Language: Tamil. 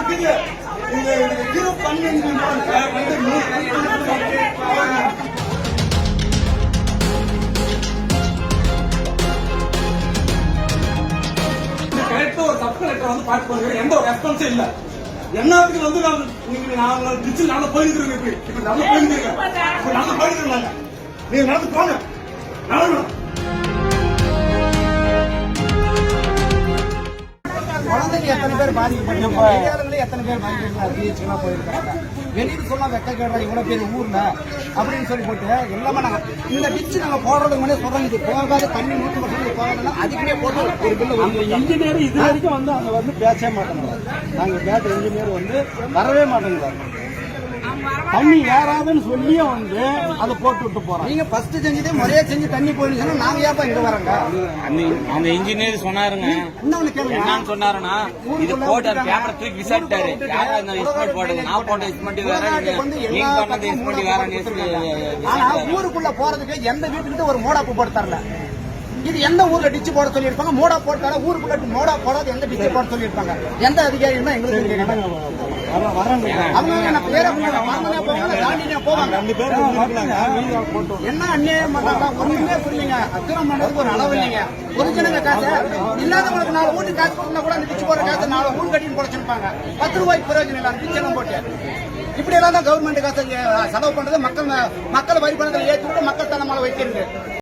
இருக்குது. இந்த ஜீரோ பண்ணி கரெக்டா ஒரு சப் கலெக்டர் வந்து பார்த்து பண்ணுங்க. எந்த ஒரு ரெஸ்பான்ஸும் இல்ல. என்னத்துக்கு வந்து நாங்க டிச்சில் நாங்க போயிருக்கிறோம். இப்ப நாங்க போயிருக்கிறோம். நாங்க போயிருக்கிறோம். நீங்க நடந்து போங்க. நடக்கணும். குழந்தைங்க எத்தனை பேர் பாதிக்கப்பட்டு எத்தனை பேர் பாதிக்கப்பட்டு போயிருக்காங்க. வெளியில் சொன்னா வெக்க கேட்கற இவ்வளவு பேர் ஊர்ல அப்படின்னு சொல்லி போட்டு எல்லாமே நாங்க இந்த டிச்சு நாங்க போடுறதுக்கு முன்னாடி சொல்றோம். இது போகாத தண்ணி 100% போகாதுன்னா அதுக்குமே போட்டு ஒரு பில்லு இன்ஜினியர் இது வரைக்கும் வந்து அவங்க வந்து பேசவே மாட்டேங்கிறாங்க. நாங்க கேட்ட இன்ஜினியர் வந்து வரவே மாட்டேங்கிறாங்க. தண்ணி ஏறாதுன்னு சொல்லியும் வந்து அதை போட்டு விட்டு போறோம். நீங்க ஃபர்ஸ்ட் செஞ்சதே முறையா செஞ்சு தண்ணி போயிடுச்சுன்னா நாங்க ஏப்பா இங்க வரோங்க. அந்த இன்ஜினியர் சொன்னாருங்க. இன்னொன்னு கேளுங்க. என்னன்னு சொன்னாருன்னா இது போட்டு பேப்பரை தூக்கி விசாரிட்டாரு. யாரா இந்த எஸ்டிமேட் போடுங்க. நான் போட்ட எஸ்டிமேட் வேற, நீங்க பண்ணது எஸ்டிமேட் வேற. ஆனா ஊருக்குள்ள போறதுக்கு எந்த வீட்டுக்கிட்ட ஒரு மோடாப்பு போட்டு தரல. இது எந்த ஊர்ல டிச்சு போட சொல்லியிருப்பாங்க? மோடா போட்டால ஊருக்குள்ள மோடா போடாது எந்த டிச்சு போட சொல்லியிருப்பாங்க? எந்த அதிகாரி தான் எங்களுக்கு என்ன அநியாயம் பண்றாங்க? ஒண்ணுமே புரியலங்க. அக்கிரம் பண்றதுக்கு ஒரு அளவு இல்லைங்க. ஒரு ஜனங்க காசு இல்லாதவங்களுக்கு 4 வீட்டு காசு கொடுத்தா கூட அந்த டிச்சு போற காசு 4 வீடு கட்டின்னு போடச்சிருப்பாங்க. 10 ரூபாய்க்கு பிரயோஜனம் இல்லை. டிச்செல்லாம் போட்டு இப்படி எல்லாம் தான் கவர்மெண்ட் காசு செலவு பண்றது. மக்கள் வரி பணத்தில் ஏற்றி விட்டு மக்கள் தலை மேல வைக்கிறது.